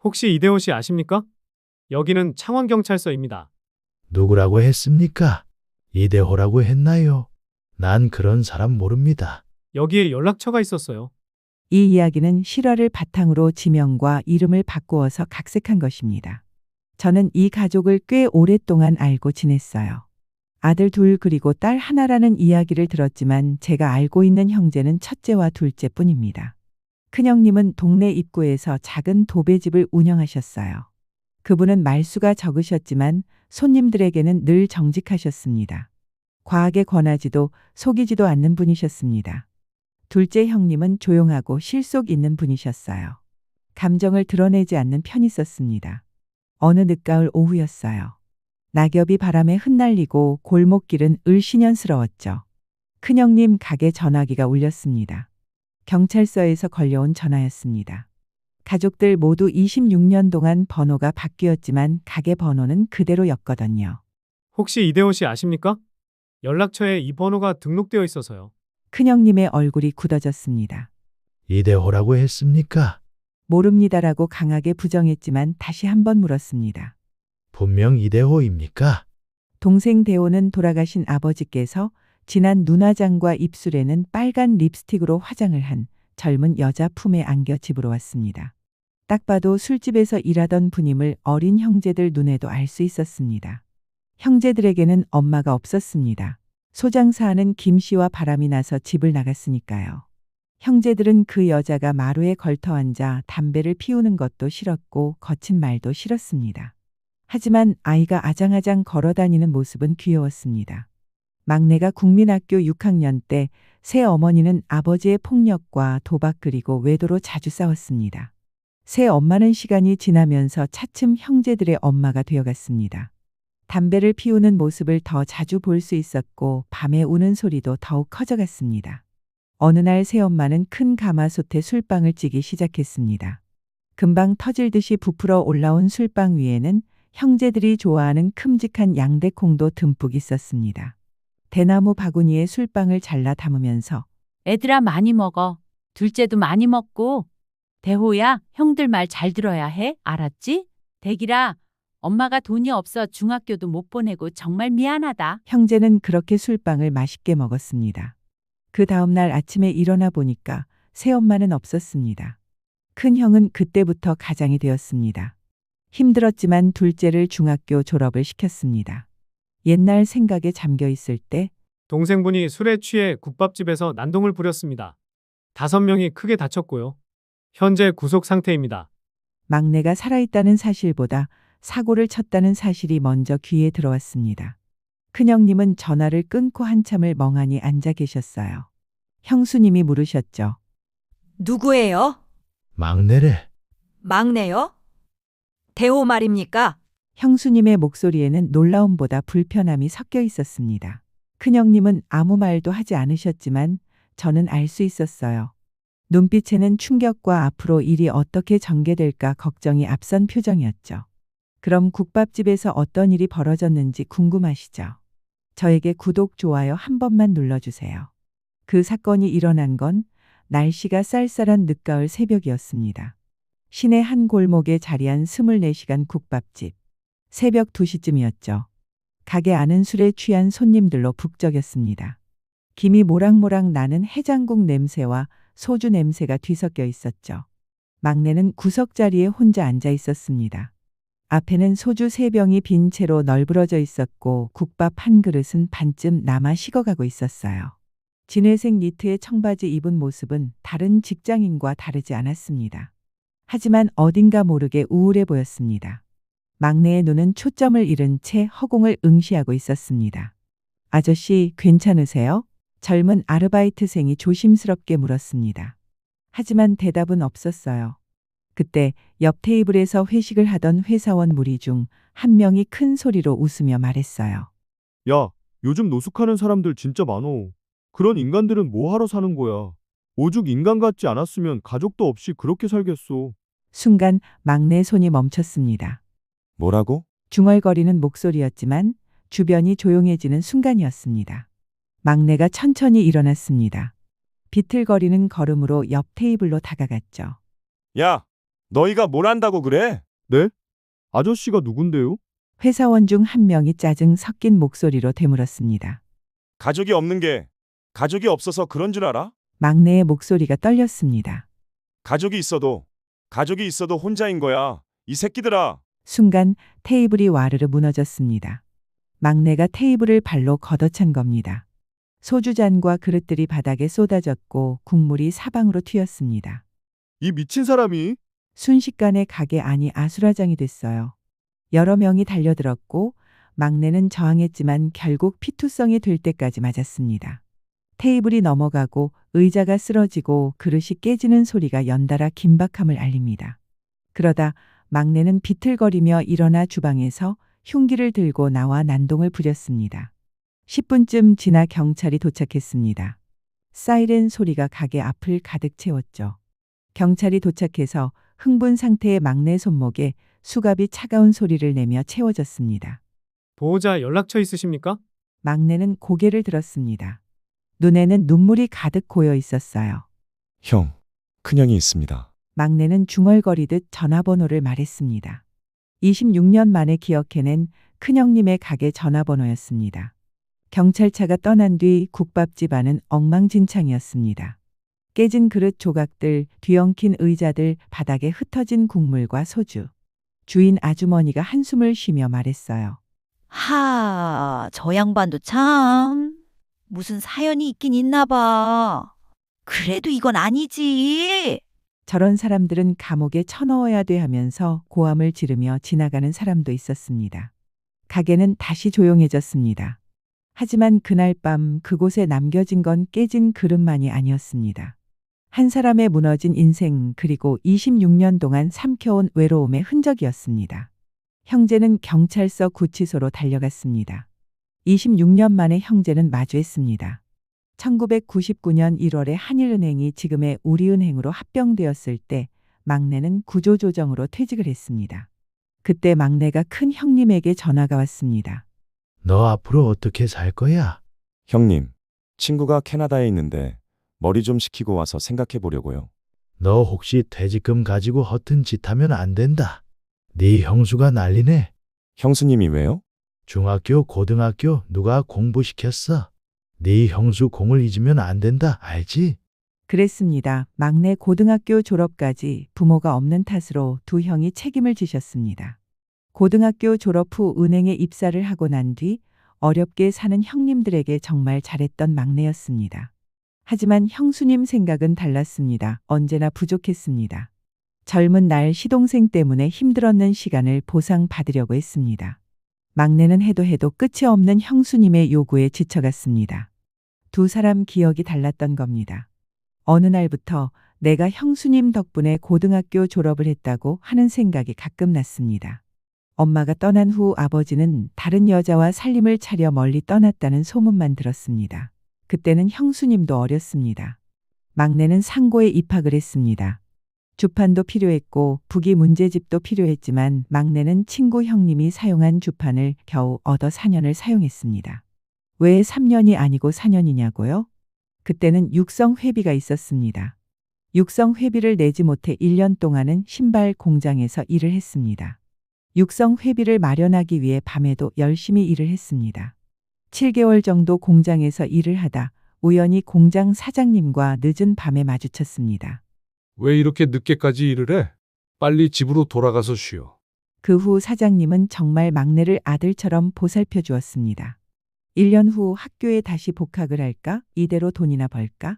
혹시 이대호 씨 아십니까? 여기는 창원경찰서입니다. 누구라고 했습니까? 이대호라고 했나요? 난 그런 사람 모릅니다. 여기에 연락처가 있었어요. 이 이야기는 실화를 바탕으로 지명과 이름을 바꾸어서 각색한 것입니다. 저는 이 가족을 꽤 오랫동안 알고 지냈어요. 아들 둘 그리고 딸 하나라는 이야기를 들었지만 제가 알고 있는 형제는 첫째와 둘째뿐입니다. 큰형님은 동네 입구에서 작은 도배집을 운영하셨어요. 그분은 말수가 적으셨지만 손님들에게는 늘 정직하셨습니다. 과하게 권하지도 속이지도 않는 분이셨습니다. 둘째 형님은 조용하고 실속 있는 분이셨어요. 감정을 드러내지 않는 편이 있었습니다. 어느 늦가을 오후였어요. 낙엽이 바람에 흩날리고 골목길은 을씨년스러웠죠. 큰형님 가게 전화기가 울렸습니다. 경찰서에서 걸려온 전화였습니다. 가족들 모두 26년 동안 번호가 바뀌었지만 가게 번호는 그대로였거든요. 혹시 이대호 씨 아십니까? 연락처에 이 번호가 등록되어 있어서요. 큰형님의 얼굴이 굳어졌습니다. 이대호라고 했습니까? 모릅니다라고 강하게 부정했지만 다시 한번 물었습니다. 분명 이대호입니까? 동생 대호는 돌아가신 아버지께서 진한 눈화장과 입술에는 빨간 립스틱으로 화장을 한 젊은 여자 품에 안겨 집으로 왔습니다. 딱 봐도 술집에서 일하던 분임을 어린 형제들 눈에도 알 수 있었습니다. 형제들에게는 엄마가 없었습니다. 소장사하는 김 씨와 바람이 나서 집을 나갔으니까요. 형제들은 그 여자가 마루에 걸터 앉아 담배를 피우는 것도 싫었고 거친 말도 싫었습니다. 하지만 아이가 아장아장 걸어다니는 모습은 귀여웠습니다. 막내가 국민학교 6학년 때 새어머니는 아버지의 폭력과 도박 그리고 외도로 자주 싸웠습니다. 새엄마는 시간이 지나면서 차츰 형제들의 엄마가 되어갔습니다. 담배를 피우는 모습을 더 자주 볼 수 있었고 밤에 우는 소리도 더욱 커져갔습니다. 어느 날 새엄마는 큰 가마솥에 술빵을 찌기 시작했습니다. 금방 터질 듯이 부풀어 올라온 술빵 위에는 형제들이 좋아하는 큼직한 양대콩도 듬뿍 있었습니다. 대나무 바구니에 술빵을 잘라 담으면서 애들아 많이 먹어. 둘째도 많이 먹고. 대호야, 형들 말 잘 들어야 해. 알았지? 대기라, 엄마가 돈이 없어 중학교도 못 보내고 정말 미안하다. 형제는 그렇게 술빵을 맛있게 먹었습니다. 그 다음날 아침에 일어나 보니까 새엄마는 없었습니다. 큰 형은 그때부터 가장이 되었습니다. 힘들었지만 둘째를 중학교 졸업을 시켰습니다. 옛날 생각에 잠겨 있을 때 동생분이 술에 취해 국밥집에서 난동을 부렸습니다. 5명이 크게 다쳤고요. 현재 구속 상태입니다. 막내가 살아있다는 사실보다 사고를 쳤다는 사실이 먼저 귀에 들어왔습니다. 큰형님은 전화를 끊고 한참을 멍하니 앉아 계셨어요. 형수님이 물으셨죠. 누구예요? 막내래. 막내요? 대호 말입니까? 형수님의 목소리에는 놀라움보다 불편함이 섞여 있었습니다. 큰형님은 아무 말도 하지 않으셨지만 저는 알 수 있었어요. 눈빛에는 충격과 앞으로 일이 어떻게 전개될까 걱정이 앞선 표정이었죠. 그럼 국밥집에서 어떤 일이 벌어졌는지 궁금하시죠? 저에게 구독, 좋아요 한 번만 눌러주세요. 그 사건이 일어난 건 날씨가 쌀쌀한 늦가을 새벽이었습니다. 시내 한 골목에 자리한 24시간 국밥집. 새벽 2시쯤이었죠. 가게 안은 술에 취한 손님들로 북적였습니다. 김이 모락모락 나는 해장국 냄새와 소주 냄새가 뒤섞여 있었죠. 막내는 구석자리에 혼자 앉아 있었습니다. 앞에는 소주 3병이 빈 채로 널브러져 있었고 국밥 한 그릇은 반쯤 남아 식어가고 있었어요. 진회색 니트에 청바지 입은 모습은 다른 직장인과 다르지 않았습니다. 하지만 어딘가 모르게 우울해 보였습니다. 막내의 눈은 초점을 잃은 채 허공을 응시하고 있었습니다. 아저씨, 괜찮으세요? 젊은 아르바이트생이 조심스럽게 물었습니다. 하지만 대답은 없었어요. 그때 옆 테이블에서 회식을 하던 회사원 무리 중 한 명이 큰 소리로 웃으며 말했어요. 야, 요즘 노숙하는 사람들 진짜 많어. 그런 인간들은 뭐 하러 사는 거야? 오죽 인간 같지 않았으면 가족도 없이 그렇게 살겠어. 순간 막내 손이 멈췄습니다. 뭐라고? 중얼거리는 목소리였지만 주변이 조용해지는 순간이었습니다. 막내가 천천히 일어났습니다. 비틀거리는 걸음으로 옆 테이블로 다가갔죠. 야, 너희가 뭘 안다고 그래? 네? 아저씨가 누군데요? 회사원 중 한 명이 짜증 섞인 목소리로 되물었습니다. 가족이 없는 게 가족이 없어서 그런 줄 알아? 막내의 목소리가 떨렸습니다. 가족이 있어도 혼자인 거야. 이 새끼들아. 순간 테이블이 와르르 무너졌습니다. 막내가 테이블을 발로 걷어찬 겁니다. 소주잔과 그릇들이 바닥에 쏟아졌고 국물이 사방으로 튀었습니다. 이 미친 사람이 순식간에 가게 안이 아수라장이 됐어요. 여러 명이 달려들었고 막내는 저항했지만 결국 피투성이 될 때까지 맞았습니다. 테이블이 넘어가고 의자가 쓰러지고 그릇이 깨지는 소리가 연달아 긴박함을 알립니다. 그러다 막내는 비틀거리며 일어나 주방에서 흉기를 들고 나와 난동을 부렸습니다. 10분쯤 지나 경찰이 도착했습니다. 사이렌 소리가 가게 앞을 가득 채웠죠. 경찰이 도착해서 흥분 상태의 막내 손목에 수갑이 차가운 소리를 내며 채워졌습니다. 보호자 연락처 있으십니까? 막내는 고개를 들었습니다. 눈에는 눈물이 가득 고여 있었어요. 형, 큰형이 있습니다. 막내는 중얼거리듯 전화번호를 말했습니다. 26년 만에 기억해낸 큰형님의 가게 전화번호였습니다. 경찰차가 떠난 뒤 국밥집 안은 엉망진창이었습니다. 깨진 그릇 조각들, 뒤엉킨 의자들, 바닥에 흩어진 국물과 소주. 주인 아주머니가 한숨을 쉬며 말했어요. 저 양반도 참 무슨 사연이 있긴 있나 봐. 그래도 이건 아니지. 저런 사람들은 감옥에 쳐넣어야 돼 하면서 고함을 지르며 지나가는 사람도 있었습니다. 가게는 다시 조용해졌습니다. 하지만 그날 밤 그곳에 남겨진 건 깨진 그릇만이 아니었습니다. 한 사람의 무너진 인생 그리고 26년 동안 삼켜온 외로움의 흔적이었습니다. 형제는 경찰서 구치소로 달려갔습니다. 26년 만에 형제는 마주했습니다. 1999년 1월에 한일은행이 지금의 우리은행으로 합병되었을 때 막내는 구조조정으로 퇴직을 했습니다. 그때 막내가 큰 형님에게 전화가 왔습니다. 너 앞으로 어떻게 살 거야? 형님, 친구가 캐나다에 있는데 머리 좀 식히고 와서 생각해 보려고요. 너 혹시 퇴직금 가지고 허튼 짓 하면 안 된다. 네 형수가 난리네. 형수님이 왜요? 중학교, 고등학교 누가 공부시켰어? 네 형수 공을 잊으면 안 된다. 알지? 그랬습니다. 막내 고등학교 졸업까지 부모가 없는 탓으로 두 형이 책임을 지셨습니다. 고등학교 졸업 후 은행에 입사를 하고 난 뒤 어렵게 사는 형님들에게 정말 잘했던 막내였습니다. 하지만 형수님 생각은 달랐습니다. 언제나 부족했습니다. 젊은 날 시동생 때문에 힘들었는 시간을 보상받으려고 했습니다. 막내는 해도 끝이 없는 형수님의 요구에 지쳐갔습니다. 두 사람 기억이 달랐던 겁니다. 어느 날부터 내가 형수님 덕분에 고등학교 졸업을 했다고 하는 생각이 가끔 났습니다. 엄마가 떠난 후 아버지는 다른 여자와 살림을 차려 멀리 떠났다는 소문만 들었습니다. 그때는 형수님도 어렸습니다. 막내는 상고에 입학을 했습니다. 주판도 필요했고 부기 문제집도 필요했지만 막내는 친구 형님이 사용한 주판을 겨우 얻어 4년을 사용했습니다. 왜 3년이 아니고 4년이냐고요? 그때는 육성 회비가 있었습니다. 육성 회비를 내지 못해 1년 동안은 신발 공장에서 일을 했습니다. 육성 회비를 마련하기 위해 밤에도 열심히 일을 했습니다. 7개월 정도 공장에서 일을 하다 우연히 공장 사장님과 늦은 밤에 마주쳤습니다. 왜 이렇게 늦게까지 일을 해? 빨리 집으로 돌아가서 쉬어. 그 후 사장님은 정말 막내를 아들처럼 보살펴 주었습니다. 1년 후 학교에 다시 복학을 할까? 이대로 돈이나 벌까?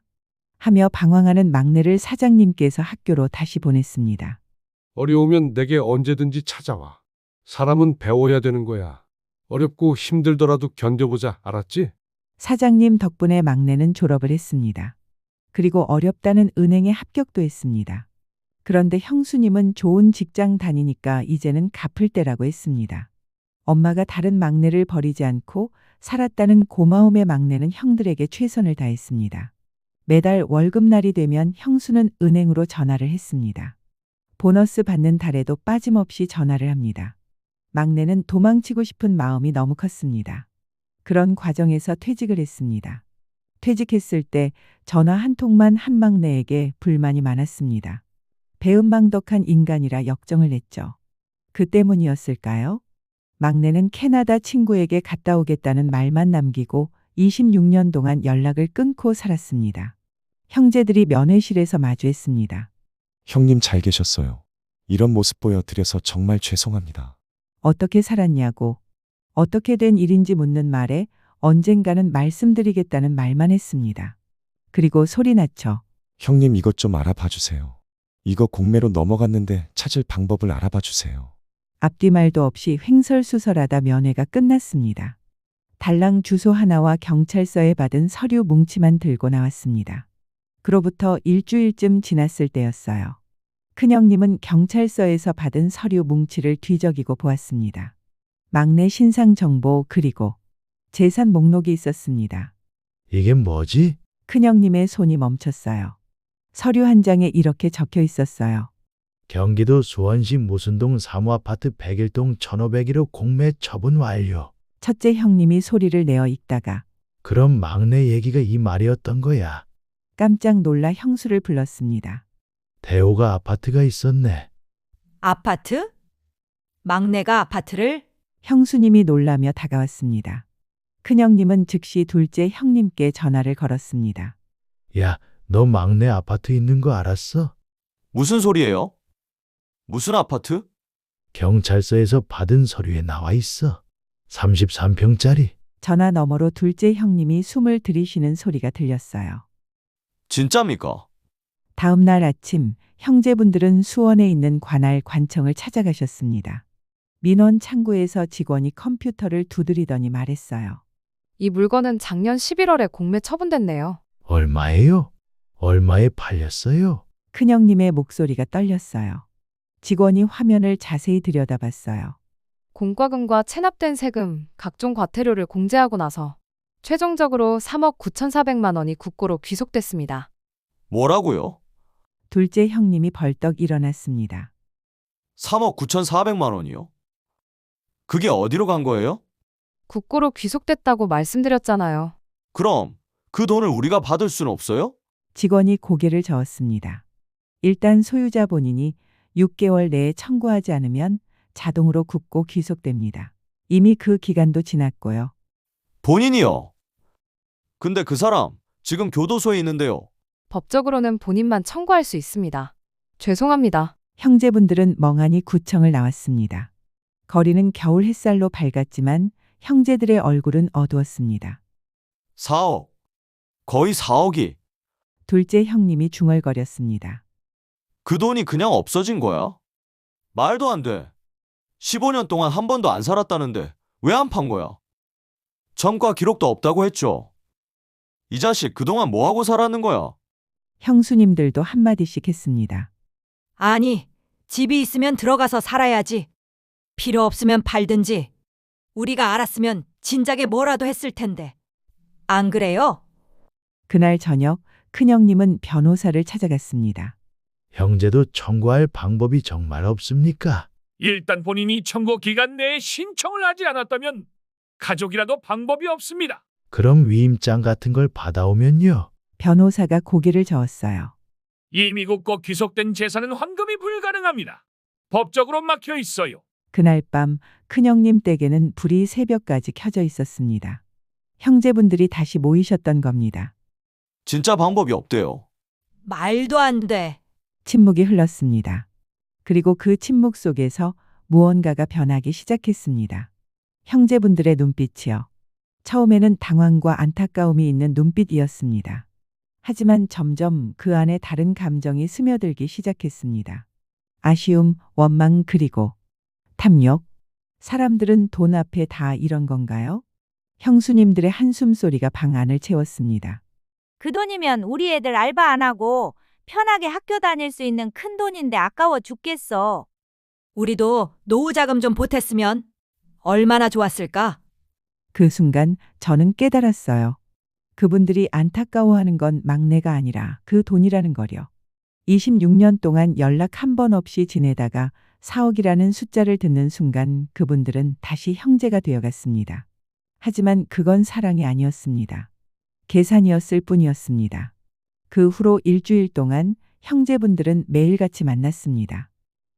하며 방황하는 막내를 사장님께서 학교로 다시 보냈습니다. 어려우면 내게 언제든지 찾아와. 사람은 배워야 되는 거야. 어렵고 힘들더라도 견뎌보자. 알았지? 사장님 덕분에 막내는 졸업을 했습니다. 그리고 어렵다는 은행에 합격도 했습니다. 그런데 형수님은 좋은 직장 다니니까 이제는 갚을 때라고 했습니다. 엄마가 다른 막내를 버리지 않고 살았다는 고마움에 막내는 형들에게 최선을 다했습니다. 매달 월급날이 되면 형수는 은행으로 전화를 했습니다. 보너스 받는 달에도 빠짐없이 전화를 합니다. 막내는 도망치고 싶은 마음이 너무 컸습니다. 그런 과정에서 퇴직을 했습니다. 퇴직했을 때 전화 한 통만 한 막내에게 불만이 많았습니다. 배은망덕한 인간이라 역정을 냈죠. 그 때문이었을까요? 막내는 캐나다 친구에게 갔다 오겠다는 말만 남기고 26년 동안 연락을 끊고 살았습니다. 형제들이 면회실에서 마주했습니다. 형님 잘 계셨어요. 이런 모습 보여드려서 정말 죄송합니다. 어떻게 살았냐고, 어떻게 된 일인지 묻는 말에 언젠가는 말씀드리겠다는 말만 했습니다. 그리고 소리 낮춰 형님 이것 좀 알아봐 주세요. 이거 공매로 넘어갔는데 찾을 방법을 알아봐 주세요. 앞뒤 말도 없이 횡설수설하다 면회가 끝났습니다. 달랑 주소 하나와 경찰서에 받은 서류 뭉치만 들고 나왔습니다. 그로부터 일주일쯤 지났을 때였어요. 큰형님은 경찰서에서 받은 서류 뭉치를 뒤적이고 보았습니다. 막내 신상 정보 그리고 재산 목록이 있었습니다. 이게 뭐지? 큰형님의 손이 멈췄어요. 서류 한 장에 이렇게 적혀 있었어요. 경기도 수원시 무순동 사무아파트 101동 1501호 공매 처분 완료. 첫째 형님이 소리를 내어 읽다가 그럼 막내 얘기가 이 말이었던 거야. 깜짝 놀라 형수를 불렀습니다. 대호가 아파트가 있었네. 아파트? 막내가 아파트를? 형수님이 놀라며 다가왔습니다. 큰형님은 즉시 둘째 형님께 전화를 걸었습니다. 야, 너 막내 아파트 있는 거 알았어? 무슨 소리예요? 무슨 아파트? 경찰서에서 받은 서류에 나와 있어. 33평짜리. 전화 너머로 둘째 형님이 숨을 들이쉬는 소리가 들렸어요. 진짜입니까? 다음 날 아침 형제분들은 수원에 있는 관할 관청을 찾아가셨습니다. 민원 창구에서 직원이 컴퓨터를 두드리더니 말했어요. 이 물건은 작년 11월에 공매 처분됐네요. 얼마예요? 얼마에 팔렸어요? 큰형님의 목소리가 떨렸어요. 직원이 화면을 자세히 들여다봤어요. 공과금과 체납된 세금, 각종 과태료를 공제하고 나서 최종적으로 3억 9,400만 원이 국고로 귀속됐습니다. 뭐라고요? 둘째 형님이 벌떡 일어났습니다. 3억 9,400만 원이요? 그게 어디로 간 거예요? 국고로 귀속됐다고 말씀드렸잖아요. 그럼 그 돈을 우리가 받을 수는 없어요? 직원이 고개를 저었습니다. 일단 소유자 본인이 6개월 내에 청구하지 않으면 자동으로 국고 귀속됩니다. 이미 그 기간도 지났고요. 본인이요? 근데 그 사람 지금 교도소에 있는데요. 법적으로는 본인만 청구할 수 있습니다. 죄송합니다. 형제분들은 멍하니 구청을 나왔습니다. 거리는 겨울 햇살로 밝았지만 형제들의 얼굴은 어두웠습니다. 4억. 거의 4억이. 둘째 형님이 중얼거렸습니다. 그 돈이 그냥 없어진 거야? 말도 안 돼. 15년 동안 한 번도 안 살았다는데 왜 안 판 거야? 전과 기록도 없다고 했죠. 이 자식 그동안 뭐 하고 살았는 거야? 형수님들도 한마디씩 했습니다. 아니, 집이 있으면 들어가서 살아야지. 필요 없으면 팔든지. 우리가 알았으면 진작에 뭐라도 했을 텐데. 안 그래요? 그날 저녁 큰형님은 변호사를 찾아갔습니다. 형제도 청구할 방법이 정말 없습니까? 일단 본인이 청구 기간 내에 신청을 하지 않았다면 가족이라도 방법이 없습니다. 그럼 위임장 같은 걸 받아오면요. 변호사가 고개를 저었어요. 이미 국고 귀속된 재산은 환급이 불가능합니다. 법적으로 막혀 있어요. 그날 밤 큰형님 댁에는 불이 새벽까지 켜져 있었습니다. 형제분들이 다시 모이셨던 겁니다. 진짜 방법이 없대요. 말도 안 돼. 침묵이 흘렀습니다. 그리고 그 침묵 속에서 무언가가 변하기 시작했습니다. 형제분들의 눈빛이요. 처음에는 당황과 안타까움이 있는 눈빛이었습니다. 하지만 점점 그 안에 다른 감정이 스며들기 시작했습니다. 아쉬움, 원망 그리고 탐욕. 사람들은 돈 앞에 다 이런 건가요? 형수님들의 한숨 소리가 방 안을 채웠습니다. 그 돈이면 우리 애들 알바 안 하고 편하게 학교 다닐 수 있는 큰 돈인데 아까워 죽겠어. 우리도 노후 자금 좀 보탰으면 얼마나 좋았을까? 그 순간 저는 깨달았어요. 그분들이 안타까워하는 건 막내가 아니라 그 돈이라는 거려. 26년 동안 연락 한 번 없이 지내다가 4억이라는 숫자를 듣는 순간 그분들은 다시 형제가 되어갔습니다. 하지만 그건 사랑이 아니었습니다. 계산이었을 뿐이었습니다. 그 후로 일주일 동안 형제분들은 매일같이 만났습니다.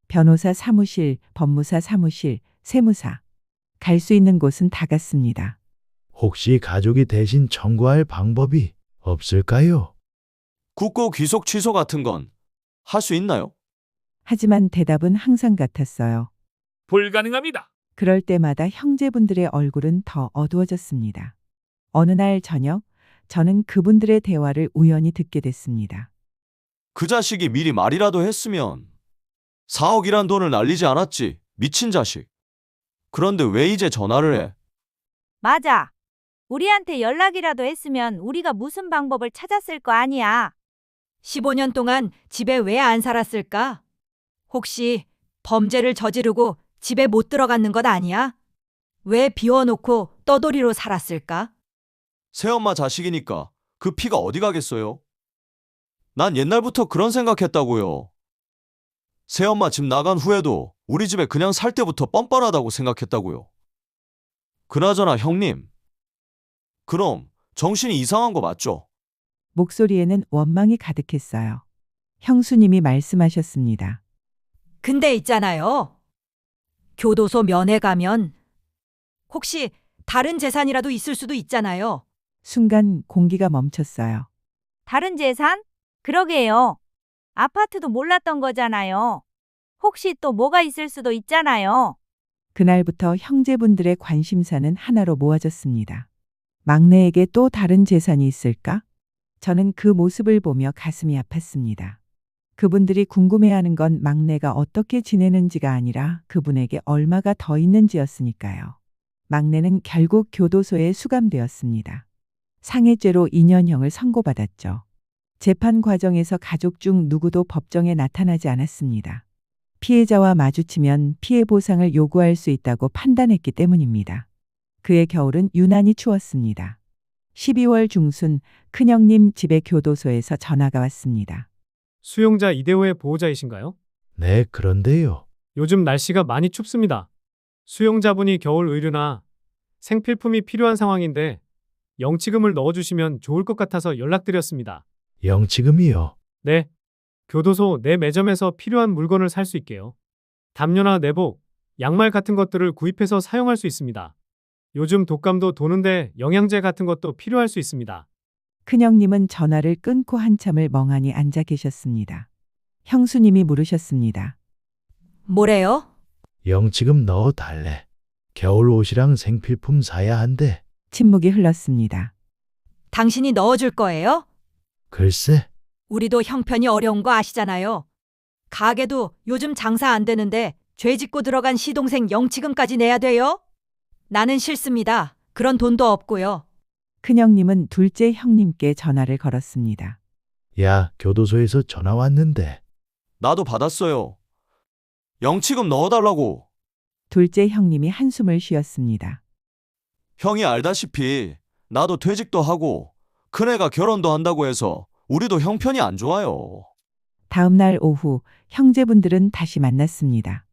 변호사 사무실, 법무사 사무실, 세무사. 갈 수 있는 곳은 다 갔습니다. 혹시 가족이 대신 청구할 방법이 없을까요? 국고 귀속 취소 같은 건 할 수 있나요? 하지만 대답은 항상 같았어요. 불가능합니다. 그럴 때마다 형제분들의 얼굴은 더 어두워졌습니다. 어느 날 저녁, 저는 그분들의 대화를 우연히 듣게 됐습니다. 그 자식이 미리 말이라도 했으면 4억이란 돈을 날리지 않았지. 미친 자식. 그런데 왜 이제 전화를 해? 맞아. 우리한테 연락이라도 했으면 우리가 무슨 방법을 찾았을 거 아니야. 15년 동안 집에 왜 안 살았을까? 혹시 범죄를 저지르고 집에 못 들어갔는 것 아니야? 왜 비워놓고 떠돌이로 살았을까? 새엄마 자식이니까 그 피가 어디 가겠어요? 난 옛날부터 그런 생각했다고요. 새엄마 집 나간 후에도 우리 집에 그냥 살 때부터 뻔뻔하다고 생각했다고요. 그나저나 형님, 그럼 정신이 이상한 거 맞죠? 목소리에는 원망이 가득했어요. 형수님이 말씀하셨습니다. 근데 있잖아요. 교도소 면회 가면 혹시 다른 재산이라도 있을 수도 있잖아요. 순간 공기가 멈췄어요. 다른 재산? 그러게요. 아파트도 몰랐던 거잖아요. 혹시 또 뭐가 있을 수도 있잖아요. 그날부터 형제분들의 관심사는 하나로 모아졌습니다. 막내에게 또 다른 재산이 있을까? 저는 그 모습을 보며 가슴이 아팠습니다. 그분들이 궁금해하는 건 막내가 어떻게 지내는지가 아니라 그분에게 얼마가 더 있는지였으니까요. 막내는 결국 교도소에 수감되었습니다. 상해죄로 2년형을 선고받았죠. 재판 과정에서 가족 중 누구도 법정에 나타나지 않았습니다. 피해자와 마주치면 피해 보상을 요구할 수 있다고 판단했기 때문입니다. 그의 겨울은 유난히 추웠습니다. 12월 중순 큰형님 집에 교도소에서 전화가 왔습니다. 수용자 이대호의 보호자이신가요? 네, 그런데요. 요즘 날씨가 많이 춥습니다. 수용자분이 겨울 의류나 생필품이 필요한 상황인데 영치금을 넣어주시면 좋을 것 같아서 연락드렸습니다. 영치금이요. 네. 교도소 내 매점에서 필요한 물건을 살 수 있게요. 담요나 내복, 양말 같은 것들을 구입해서 사용할 수 있습니다. 요즘 독감도 도는데 영양제 같은 것도 필요할 수 있습니다. 큰형님은 전화를 끊고 한참을 멍하니 앉아 계셨습니다. 형수님이 물으셨습니다. 뭐래요? 영치금 넣어달래. 겨울 옷이랑 생필품 사야 한대. 침묵이 흘렀습니다. 당신이 넣어줄 거예요? 글쎄, 우리도 형편이 어려운 거 아시잖아요. 가게도 요즘 장사 안 되는데 죄 짓고 들어간 시동생 영치금까지 내야 돼요? 나는 싫습니다. 그런 돈도 없고요. 큰형님은 둘째 형님께 전화를 걸었습니다. 야, 교도소에서 전화 왔는데. 나도 받았어요. 영치금 넣어달라고. 둘째 형님이 한숨을 쉬었습니다. 형이 알다시피 나도 퇴직도 하고 큰애가 결혼도 한다고 해서 우리도 형편이 안 좋아요. 다음 날 오후 형제분들은 다시 만났습니다.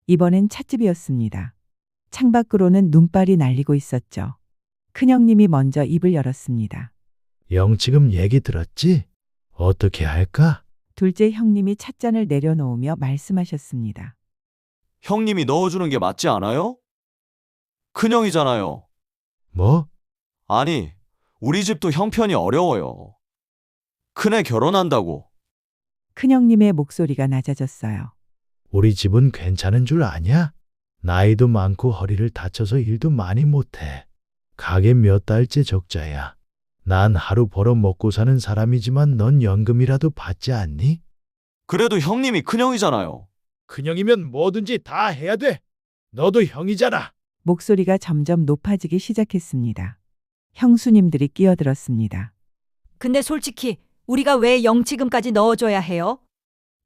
이번엔 찻집이었습니다. 창밖으로는 눈발이 날리고 있었죠. 큰형님이 먼저 입을 열었습니다. 영치금 얘기 들었지? 어떻게 할까? 둘째 형님이 찻잔을 내려놓으며 말씀하셨습니다. 형님이 넣어주는 게 맞지 않아요? 큰형이잖아요. 뭐? 아니, 우리 집도 형편이 어려워요. 큰애 결혼한다고. 큰형님의 목소리가 낮아졌어요. 우리 집은 괜찮은 줄 아냐? 나이도 많고 허리를 다쳐서 일도 많이 못해. 가게 몇 달째 적자야. 난 하루 벌어 먹고 사는 사람이지만 넌 연금이라도 받지 않니? 그래도 형님이 큰형이잖아요. 큰형이면 뭐든지 다 해야 돼. 너도 형이잖아. 목소리가 점점 높아지기 시작했습니다. 형수님들이 끼어들었습니다. 근데 솔직히 우리가 왜 영치금까지 넣어줘야 해요?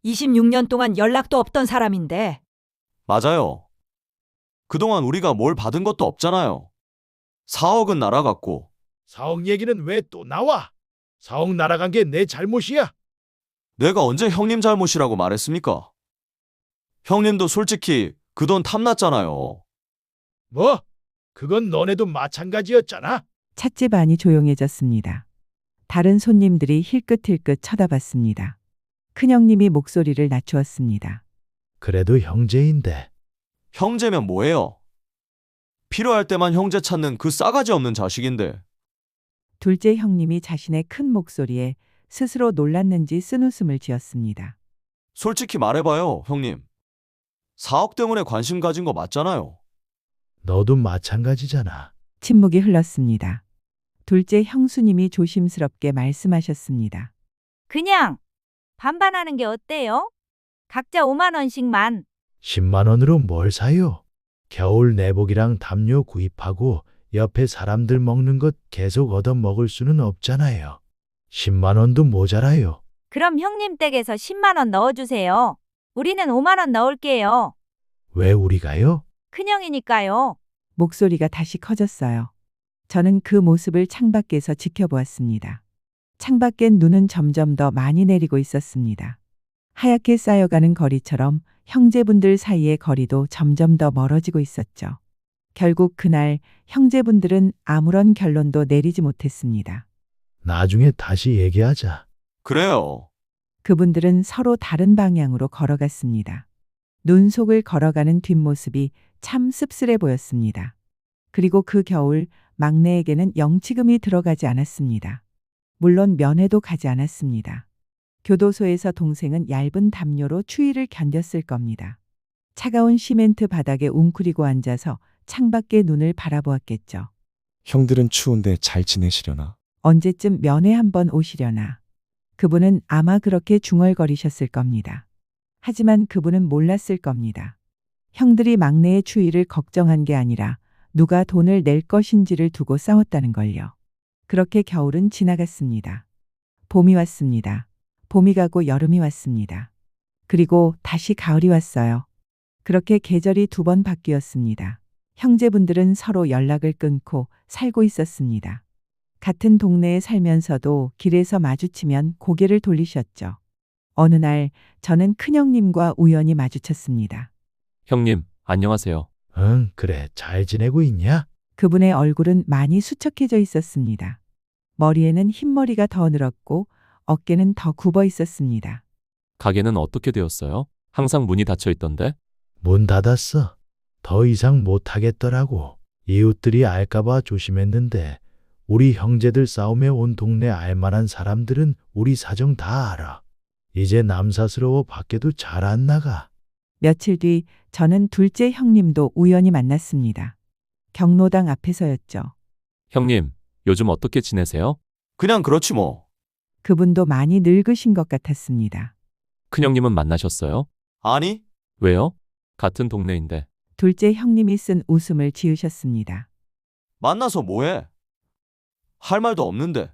26년 동안 연락도 없던 사람인데. 맞아요. 그동안 우리가 뭘 받은 것도 없잖아요. 4억은 날아갔고. 4억 얘기는 왜 또 나와? 4억 날아간 게 내 잘못이야. 내가 언제 형님 잘못이라고 말했습니까? 형님도 솔직히 그 돈 탐났잖아요. 뭐? 그건 너네도 마찬가지였잖아. 찻집 안이 조용해졌습니다. 다른 손님들이 힐끗힐끗 쳐다봤습니다. 큰형님이 목소리를 낮추었습니다. 그래도 형제인데. 형제면 뭐예요? 필요할 때만 형제 찾는 그 싸가지 없는 자식인데. 둘째 형님이 자신의 큰 목소리에 스스로 놀랐는지 쓴웃음을 지었습니다. 솔직히 말해봐요, 형님. 4억 때문에 관심 가진 거 맞잖아요. 너도 마찬가지잖아. 침묵이 흘렀습니다. 둘째 형수님이 조심스럽게 말씀하셨습니다. 그냥 반반하는 게 어때요? 각자 5만 원씩만. 10만 원으로 뭘 사요? 겨울 내복이랑 담요 구입하고 옆에 사람들 먹는 것 계속 얻어 먹을 수는 없잖아요. 10만 원도 모자라요. 그럼 형님 댁에서 10만 원 넣어주세요. 우리는 5만 원 넣을게요. 왜 우리가요? 큰형이니까요. 목소리가 다시 커졌어요. 저는 그 모습을 창밖에서 지켜보았습니다. 창밖엔 눈은 점점 더 많이 내리고 있었습니다. 하얗게 쌓여가는 거리처럼 형제분들 사이의 거리도 점점 더 멀어지고 있었죠. 결국 그날 형제분들은 아무런 결론도 내리지 못했습니다. 나중에 다시 얘기하자. 그래요. 그분들은 서로 다른 방향으로 걸어갔습니다. 눈 속을 걸어가는 뒷모습이 참 씁쓸해 보였습니다. 그리고 그 겨울 막내에게는 영치금이 들어가지 않았습니다. 물론 면회도 가지 않았습니다. 교도소에서 동생은 얇은 담요로 추위를 견뎠을 겁니다. 차가운 시멘트 바닥에 웅크리고 앉아서 창밖의 눈을 바라보았겠죠. 형들은 추운데 잘 지내시려나? 언제쯤 면회 한번 오시려나. 그분은 아마 그렇게 중얼거리셨을 겁니다. 하지만 그분은 몰랐을 겁니다. 형들이 막내의 추위를 걱정한 게 아니라 누가 돈을 낼 것인지를 두고 싸웠다는 걸요. 그렇게 겨울은 지나갔습니다. 봄이 왔습니다. 봄이 가고 여름이 왔습니다. 그리고 다시 가을이 왔어요. 그렇게 계절이 2번 바뀌었습니다. 형제분들은 서로 연락을 끊고 살고 있었습니다. 같은 동네에 살면서도 길에서 마주치면 고개를 돌리셨죠. 어느 날 저는 큰형님과 우연히 마주쳤습니다. 형님, 안녕하세요. 응, 그래. 잘 지내고 있냐? 그분의 얼굴은 많이 수척해져 있었습니다. 머리에는 흰머리가 더 늘었고 어깨는 더 굽어 있었습니다. 가게는 어떻게 되었어요? 항상 문이 닫혀 있던데? 문 닫았어. 더 이상 못 하겠더라고. 이웃들이 알까봐 조심했는데 우리 형제들 싸움에 온 동네 알만한 사람들은 우리 사정 다 알아. 이제 남사스러워 밖에도 잘 안 나가. 며칠 뒤 저는 둘째 형님도 우연히 만났습니다. 경로당 앞에서였죠. 형님, 요즘 어떻게 지내세요? 그냥 그렇지 뭐. 그분도 많이 늙으신 것 같았습니다. 큰형님은 만나셨어요? 아니? 왜요? 같은 동네인데. 둘째 형님이 쓴 웃음을 지으셨습니다. 만나서 뭐해? 할 말도 없는데.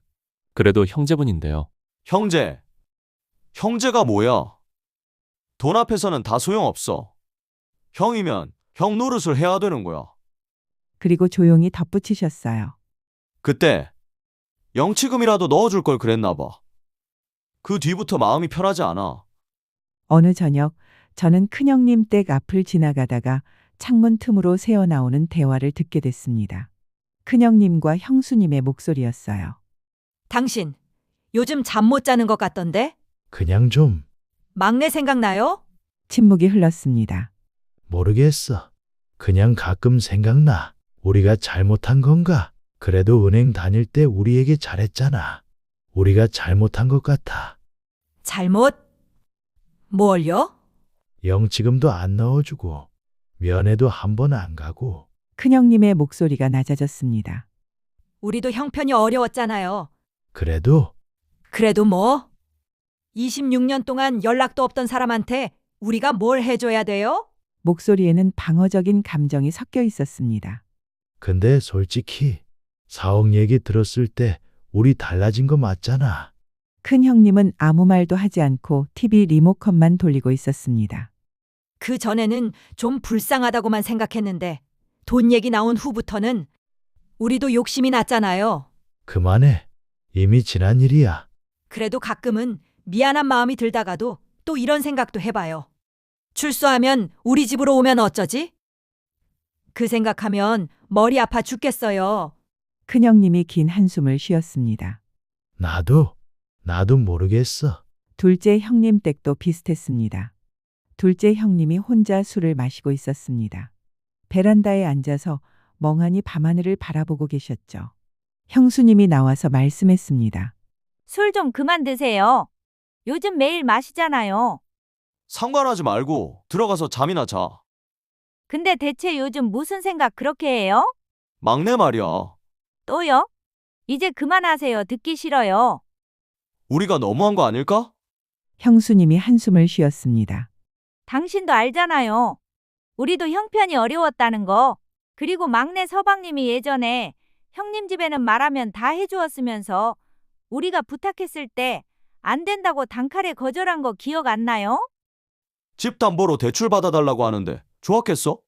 그래도 형제분인데요. 형제. 형제가 뭐야? 돈 앞에서는 다 소용없어. 형이면 형 노릇을 해야 되는 거야. 그리고 조용히 덧붙이셨어요. 그때 영치금이라도 넣어줄 걸 그랬나 봐. 그 뒤부터 마음이 편하지 않아. 어느 저녁 저는 큰형님 댁 앞을 지나가다가 창문 틈으로 새어나오는 대화를 듣게 됐습니다. 큰형님과 형수님의 목소리였어요. 당신 요즘 잠 못 자는 것 같던데? 그냥 좀 막내 생각나요? 침묵이 흘렀습니다. 모르겠어. 그냥 가끔 생각나. 우리가 잘못한 건가? 그래도 은행 다닐 때 우리에게 잘했잖아. 우리가 잘못한 것 같아. 잘못? 뭘요? 영치금도 안 넣어주고 면회도 한 번 안 가고. 큰형님의 목소리가 낮아졌습니다. 우리도 형편이 어려웠잖아요. 그래도 그래도 뭐? 26년 동안 연락도 없던 사람한테 우리가 뭘 해줘야 돼요? 목소리에는 방어적인 감정이 섞여 있었습니다. 근데 솔직히 4억 얘기 들었을 때 우리 달라진 거 맞잖아. 큰형님은 아무 말도 하지 않고 TV 리모컨만 돌리고 있었습니다. 그 전에는 좀 불쌍하다고만 생각했는데 돈 얘기 나온 후부터는 우리도 욕심이 났잖아요. 그만해. 이미 지난 일이야. 그래도 가끔은 미안한 마음이 들다가도 또 이런 생각도 해봐요. 출소하면 우리 집으로 오면 어쩌지? 그 생각하면 머리 아파 죽겠어요. 큰형님이 긴 한숨을 쉬었습니다. 나도 모르겠어. 둘째 형님 댁도 비슷했습니다. 둘째 형님이 혼자 술을 마시고 있었습니다. 베란다에 앉아서 멍하니 밤하늘을 바라보고 계셨죠. 형수님이 나와서 말씀했습니다. 술 좀 그만 드세요. 요즘 매일 마시잖아요. 상관하지 말고 들어가서 잠이나 자. 근데 대체 요즘 무슨 생각 그렇게 해요? 막내 말이야. 또요? 이제 그만하세요. 듣기 싫어요. 우리가 너무한 거 아닐까? 형수님이 한숨을 쉬었습니다. 당신도 알잖아요. 우리도 형편이 어려웠다는 거. 그리고 막내 서방님이 예전에 형님 집에는 말하면 다 해주었으면서 우리가 부탁했을 때 안 된다고 단칼에 거절한 거 기억 안 나요? 집 담보로 대출 받아달라고 하는데 좋았겠어?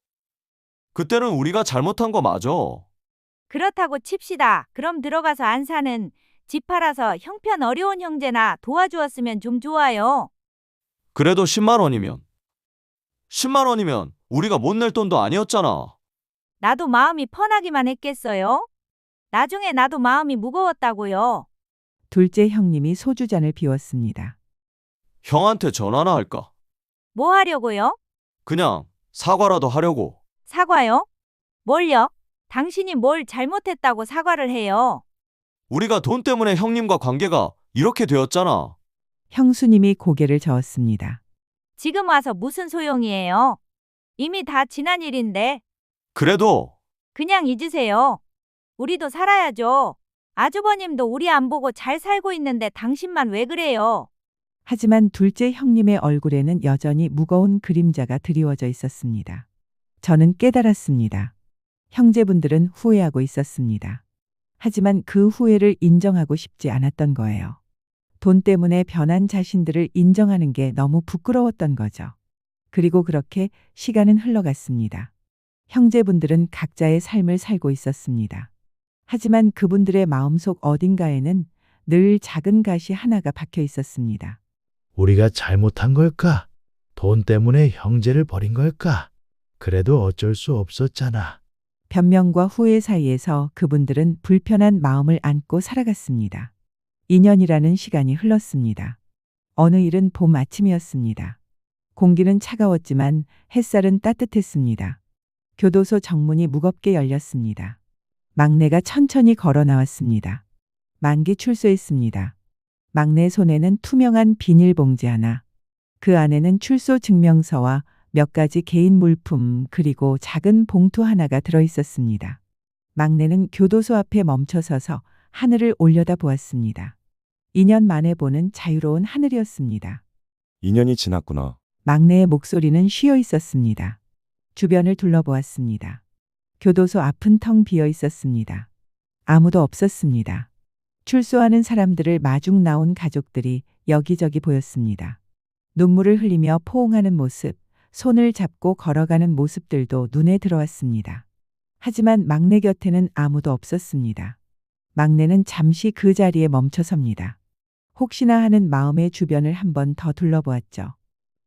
그때는 우리가 잘못한 거 맞아. 그렇다고 칩시다. 그럼 들어가서 안 사는 집 팔아서 형편 어려운 형제나 도와주었으면 좀 좋아요. 그래도 10만 원이면. 10만 원이면 우리가 못 낼 돈도 아니었잖아. 나도 마음이 편하기만 했겠어요? 나중에 나도 마음이 무거웠다고요. 둘째 형님이 소주잔을 비웠습니다. 형한테 전화나 할까? 뭐 하려고요? 그냥 사과라도 하려고. 사과요? 뭘요? 당신이 뭘 잘못했다고 사과를 해요? 우리가 돈 때문에 형님과 관계가 이렇게 되었잖아. 형수님이 고개를 저었습니다. 지금 와서 무슨 소용이에요? 이미 다 지난 일인데 그래도 그냥 잊으세요. 우리도 살아야죠. 아주버님도 우리 안 보고 잘 살고 있는데 당신만 왜 그래요? 하지만 둘째 형님의 얼굴에는 여전히 무거운 그림자가 드리워져 있었습니다. 저는 깨달았습니다. 형제분들은 후회하고 있었습니다. 하지만 그 후회를 인정하고 싶지 않았던 거예요. 돈 때문에 변한 자신들을 인정하는 게 너무 부끄러웠던 거죠. 그리고 그렇게 시간은 흘러갔습니다. 형제분들은 각자의 삶을 살고 있었습니다. 하지만 그분들의 마음속 어딘가에는 늘 작은 가시 하나가 박혀 있었습니다. 우리가 잘못한 걸까? 돈 때문에 형제를 버린 걸까? 그래도 어쩔 수 없었잖아. 변명과 후회 사이에서 그분들은 불편한 마음을 안고 살아갔습니다. 2년이라는 시간이 흘렀습니다. 어느 일은 봄 아침이었습니다. 공기는 차가웠지만 햇살은 따뜻했습니다. 교도소 정문이 무겁게 열렸습니다. 막내가 천천히 걸어 나왔습니다. 만기 출소했습니다. 막내 손에는 투명한 비닐봉지 하나. 그 안에는 출소 증명서와 몇 가지 개인 물품 그리고 작은 봉투 하나가 들어 있었습니다. 막내는 교도소 앞에 멈춰서서 하늘을 올려다 보았습니다. 2년 만에 보는 자유로운 하늘이었습니다. 2년이 지났구나. 막내의 목소리는 쉬어 있었습니다. 주변을 둘러보았습니다. 교도소 앞은 텅 비어 있었습니다. 아무도 없었습니다. 출소하는 사람들을 마중 나온 가족들이 여기저기 보였습니다. 눈물을 흘리며 포옹하는 모습, 손을 잡고 걸어가는 모습들도 눈에 들어왔습니다. 하지만 막내 곁에는 아무도 없었습니다. 막내는 잠시 그 자리에 멈춰섭니다. 혹시나 하는 마음의 주변을 한 번 더 둘러보았죠.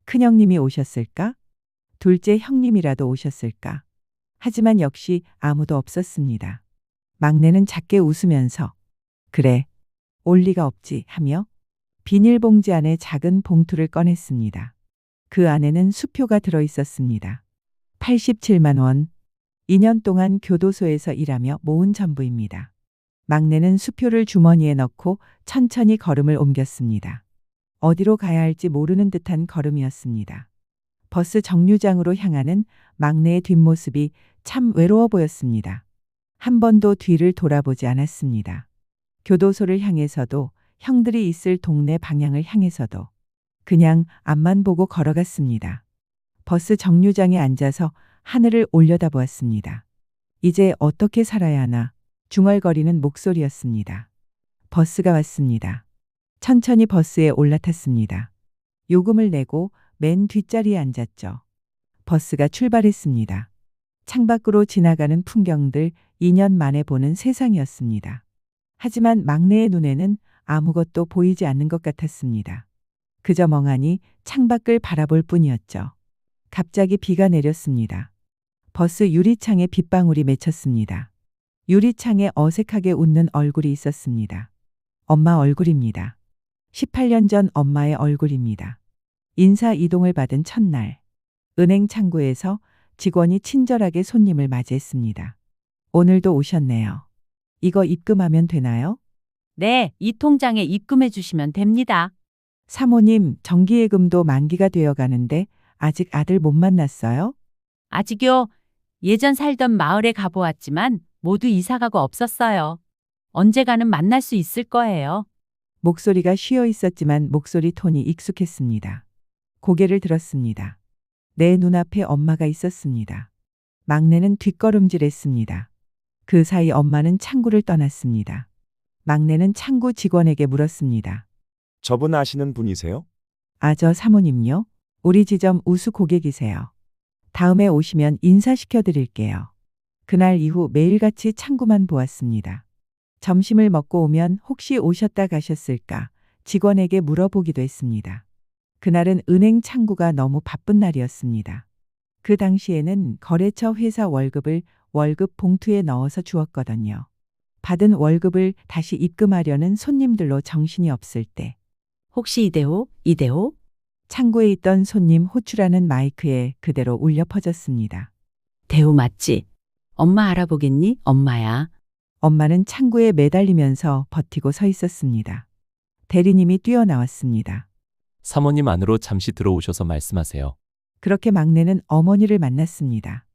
큰형님이 오셨을까? 둘째 형님이라도 오셨을까? 하지만 역시 아무도 없었습니다. 막내는 작게 웃으면서 그래, 올 리가 없지 하며 비닐봉지 안에 작은 봉투를 꺼냈습니다. 그 안에는 수표가 들어 있었습니다. 87만 원. 2년 동안 교도소에서 일하며 모은 전부입니다. 막내는 수표를 주머니에 넣고 천천히 걸음을 옮겼습니다. 어디로 가야 할지 모르는 듯한 걸음이었습니다. 버스 정류장으로 향하는 막내의 뒷모습이 참 외로워 보였습니다. 한 번도 뒤를 돌아보지 않았습니다. 교도소를 향해서도 형들이 있을 동네 방향을 향해서도 그냥 앞만 보고 걸어갔습니다. 버스 정류장에 앉아서 하늘을 올려다보았습니다. 이제 어떻게 살아야 하나 중얼거리는 목소리였습니다. 버스가 왔습니다. 천천히 버스에 올라탔습니다. 요금을 내고 맨 뒷자리에 앉았죠. 버스가 출발했습니다. 창밖으로 지나가는 풍경들 2년 만에 보는 세상이었습니다. 하지만 막내의 눈에는 아무것도 보이지 않는 것 같았습니다. 그저 멍하니 창밖을 바라볼 뿐이었죠. 갑자기 비가 내렸습니다. 버스 유리창에 빗방울이 맺혔습니다. 유리창에 어색하게 웃는 얼굴이 있었습니다. 엄마 얼굴입니다. 18년 전 엄마의 얼굴입니다. 인사 이동을 받은 첫날, 은행 창구에서 직원이 친절하게 손님을 맞이했습니다. 오늘도 오셨네요. 이거 입금하면 되나요? 네, 이 통장에 입금해 주시면 됩니다. 사모님, 정기예금도 만기가 되어 가는데 아직 아들 못 만났어요? 아직요. 예전 살던 마을에 가보았지만 모두 이사가고 없었어요. 언젠가는 만날 수 있을 거예요. 목소리가 쉬어 있었지만 목소리 톤이 익숙했습니다. 고개를 들었습니다. 내 눈앞에 엄마가 있었습니다. 막내는 뒷걸음질했습니다. 그 사이 엄마는 창구를 떠났습니다. 막내는 창구 직원에게 물었습니다. 저분 아시는 분이세요? 아, 저 사모님요? 우리 지점 우수 고객이세요. 다음에 오시면 인사시켜 드릴게요. 그날 이후 매일같이 창구만 보았습니다. 점심을 먹고 오면 혹시 오셨다 가셨을까 직원에게 물어보기도 했습니다. 그날은 은행 창구가 너무 바쁜 날이었습니다. 그 당시에는 거래처 회사 월급을 월급 봉투에 넣어서 주었거든요. 받은 월급을 다시 입금하려는 손님들로 정신이 없을 때 혹시 이대호? 창구에 있던 손님 호출하는 마이크에 그대로 울려 퍼졌습니다. 대호 맞지? 엄마 알아보겠니? 엄마야. 엄마는 창구에 매달리면서 버티고 서 있었습니다. 대리님이 뛰어나왔습니다. 사모님 안으로 잠시 들어오셔서 말씀하세요. 그렇게 막내는 어머니를 만났습니다.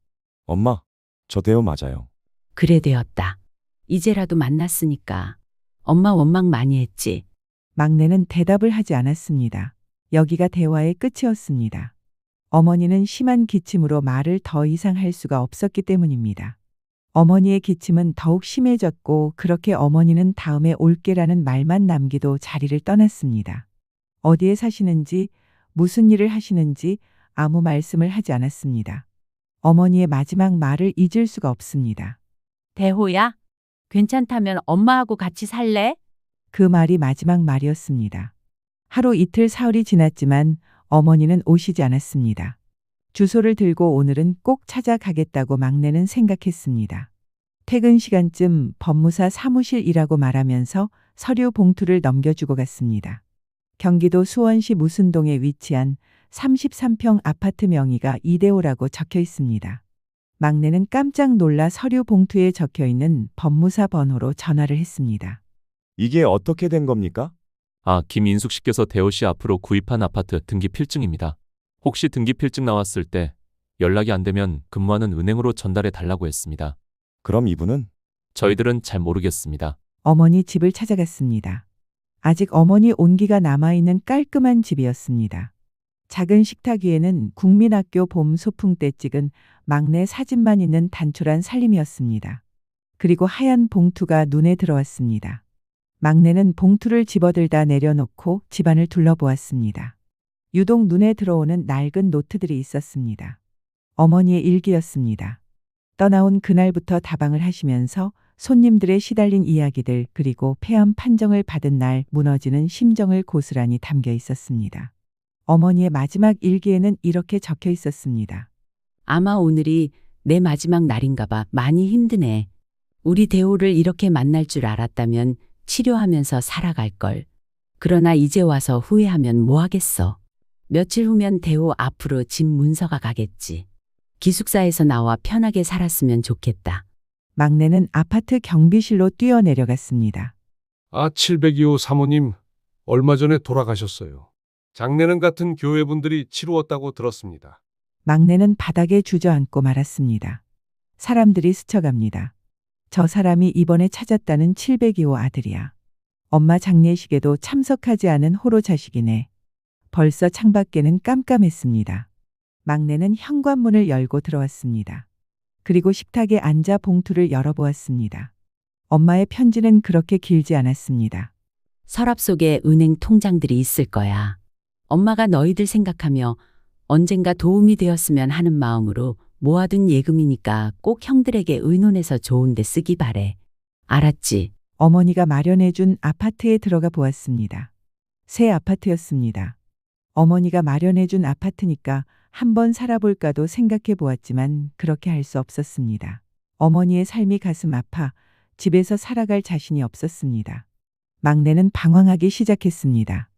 엄마, 저 대호 맞아요. 그래 되었다. 이제라도 만났으니까. 엄마 원망 많이 했지. 막내는 대답을 하지 않았습니다. 여기가 대화의 끝이었습니다. 어머니는 심한 기침으로 말을 더 이상 할 수가 없었기 때문입니다. 어머니의 기침은 더욱 심해졌고 그렇게 어머니는 다음에 올게라는 말만 남기도 자리를 떠났습니다. 어디에 사시는지 무슨 일을 하시는지 아무 말씀을 하지 않았습니다. 어머니의 마지막 말을 잊을 수가 없습니다. 대호야, 괜찮다면 엄마하고 같이 살래? 그 말이 마지막 말이었습니다. 하루 이틀 사흘이 지났지만 어머니는 오시지 않았습니다. 주소를 들고 오늘은 꼭 찾아가겠다고 막내는 생각했습니다. 퇴근 시간쯤 법무사 사무실이라고 말하면서 서류 봉투를 넘겨주고 갔습니다. 경기도 수원시 무순동에 위치한 33평 아파트 명의가 이대호라고 적혀 있습니다. 막내는 깜짝 놀라 서류 봉투에 적혀 있는 법무사 번호로 전화를 했습니다. 이게 어떻게 된 겁니까? 아, 김인숙 씨께서 대호 씨 앞으로 구입한 아파트 등기 필증입니다. 혹시 등기 필증 나왔을 때 연락이 안 되면 근무하는 은행으로 전달해 달라고 했습니다. 그럼 이분은? 저희들은 잘 모르겠습니다. 어머니 집을 찾아갔습니다. 아직 어머니 온기가 남아있는 깔끔한 집이었습니다. 작은 식탁 위에는 국민학교 봄 소풍 때 찍은 막내 사진만 있는 단촐한 살림이었습니다. 그리고 하얀 봉투가 눈에 들어왔습니다. 막내는 봉투를 집어들다 내려놓고 집안을 둘러보았습니다. 유독 눈에 들어오는 낡은 노트들이 있었습니다. 어머니의 일기였습니다. 떠나온 그날부터 다방을 하시면서 손님들의 시달린 이야기들 그리고 폐암 판정을 받은 날 무너지는 심정을 고스란히 담겨 있었습니다. 어머니의 마지막 일기에는 이렇게 적혀 있었습니다. 아마 오늘이 내 마지막 날인가 봐. 많이 힘드네. 우리 대호를 이렇게 만날 줄 알았다면 치료하면서 살아갈 걸. 그러나 이제 와서 후회하면 뭐 하겠어. 며칠 후면 대호 앞으로 집 문서가 가겠지. 기숙사에서 나와 편하게 살았으면 좋겠다. 막내는 아파트 경비실로 뛰어내려갔습니다. 아, 702호 사모님, 얼마 전에 돌아가셨어요. 장례는 같은 교회분들이 치루었다고 들었습니다. 막내는 바닥에 주저앉고 말았습니다. 사람들이 스쳐갑니다. 저 사람이 이번에 찾았다는 702호 아들이야. 엄마 장례식에도 참석하지 않은 호로 자식이네. 벌써 창밖에는 깜깜했습니다. 막내는 현관문을 열고 들어왔습니다. 그리고 식탁에 앉아 봉투를 열어보았습니다. 엄마의 편지는 그렇게 길지 않았습니다. 서랍 속에 은행 통장들이 있을 거야. 엄마가 너희들 생각하며 언젠가 도움이 되었으면 하는 마음으로 모아둔 예금이니까 꼭 형들에게 의논해서 좋은 데 쓰기 바래. 알았지? 어머니가 마련해준 아파트에 들어가 보았습니다. 새 아파트였습니다. 어머니가 마련해준 아파트니까 한번 살아볼까도 생각해 보았지만 그렇게 할 수 없었습니다. 어머니의 삶이 가슴 아파 집에서 살아갈 자신이 없었습니다. 막내는 방황하기 시작했습니다.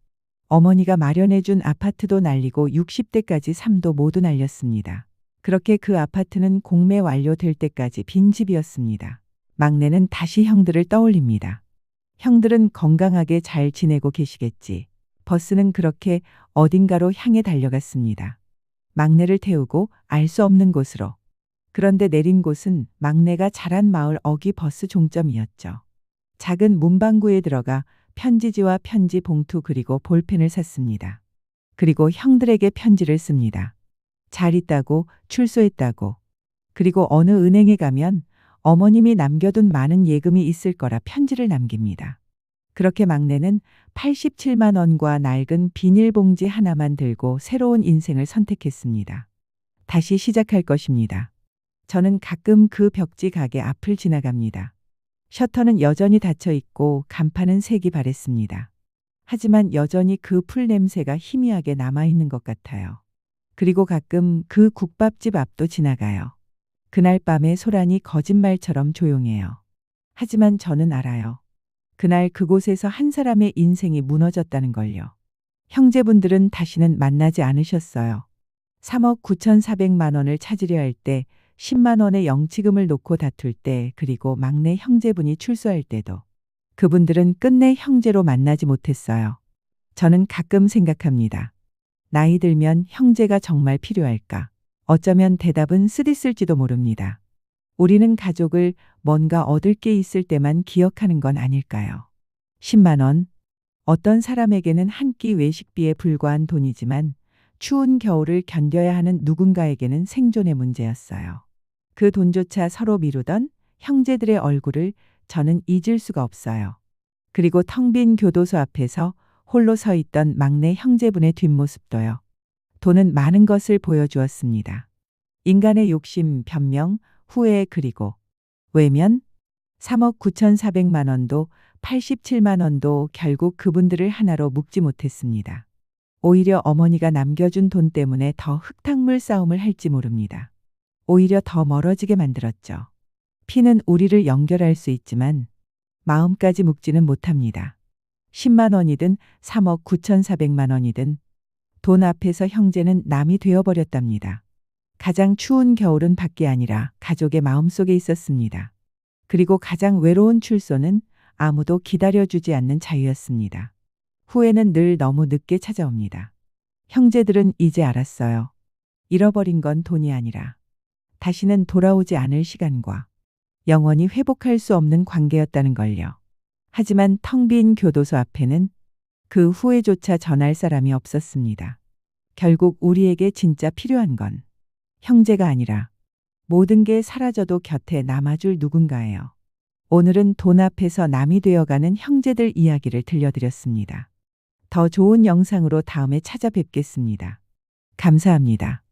어머니가 마련해준 아파트도 날리고 60대까지 삶도 모두 날렸습니다. 그렇게 그 아파트는 공매 완료될 때까지 빈집이었습니다. 막내는 다시 형들을 떠올립니다. 형들은 건강하게 잘 지내고 계시겠지. 버스는 그렇게 어딘가로 향해 달려갔습니다. 막내를 태우고 알 수 없는 곳으로. 그런데 내린 곳은 막내가 자란 마을 어귀 버스 종점이었죠. 작은 문방구에 들어가 편지지와 편지 봉투 그리고 볼펜을 샀습니다. 그리고 형들에게 편지를 씁니다. 잘 있다고, 출소했다고. 그리고 어느 은행에 가면 어머님이 남겨둔 많은 예금이 있을 거라 편지를 남깁니다. 그렇게 막내는 87만 원과 낡은 비닐봉지 하나만 들고 새로운 인생을 선택했습니다. 다시 시작할 것입니다. 저는 가끔 그 벽지 가게 앞을 지나갑니다. 셔터는 여전히 닫혀 있고 간판은 색이 바랬습니다. 하지만 여전히 그 풀 냄새가 희미하게 남아있는 것 같아요. 그리고 가끔 그 국밥집 앞도 지나가요. 그날 밤의 소란이 거짓말처럼 조용해요. 하지만 저는 알아요. 그날 그곳에서 한 사람의 인생이 무너졌다는 걸요. 형제분들은 다시는 만나지 않으셨어요. 3억 9,400만 원을 찾으려 할 때 10만 원의 영치금을 놓고 다툴 때 그리고 막내 형제분이 출소할 때도 그분들은 끝내 형제로 만나지 못했어요. 저는 가끔 생각합니다. 나이 들면 형제가 정말 필요할까? 어쩌면 대답은 쓰디쓸지도 모릅니다. 우리는 가족을 뭔가 얻을 게 있을 때만 기억하는 건 아닐까요? 10만 원. 어떤 사람에게는 한 끼 외식비에 불과한 돈이지만 추운 겨울을 견뎌야 하는 누군가에게는 생존의 문제였어요. 그 돈조차 서로 미루던 형제들의 얼굴을 저는 잊을 수가 없어요. 그리고 텅 빈 교도소 앞에서 홀로 서 있던 막내 형제분의 뒷모습도요. 돈은 많은 것을 보여주었습니다. 인간의 욕심, 변명, 후회 그리고 외면 3억 9,400만 원도 87만 원도 결국 그분들을 하나로 묶지 못했습니다. 오히려 어머니가 남겨준 돈 때문에 더 흙탕물 싸움을 할지 모릅니다. 오히려 더 멀어지게 만들었죠. 피는 우리를 연결할 수 있지만 마음까지 묶지는 못합니다. 10만 원이든 3억 9,400만 원이든 돈 앞에서 형제는 남이 되어버렸답니다. 가장 추운 겨울은 밖이 아니라 가족의 마음속에 있었습니다. 그리고 가장 외로운 출소는 아무도 기다려주지 않는 자유였습니다. 후회는 늘 너무 늦게 찾아옵니다. 형제들은 이제 알았어요. 잃어버린 건 돈이 아니라 다시는 돌아오지 않을 시간과 영원히 회복할 수 없는 관계였다는 걸요. 하지만 텅 빈 교도소 앞에는 그 후회조차 전할 사람이 없었습니다. 결국 우리에게 진짜 필요한 건 형제가 아니라 모든 게 사라져도 곁에 남아줄 누군가예요. 오늘은 돈 앞에서 남이 되어가는 형제들 이야기를 들려드렸습니다. 더 좋은 영상으로 다음에 찾아뵙겠습니다. 감사합니다.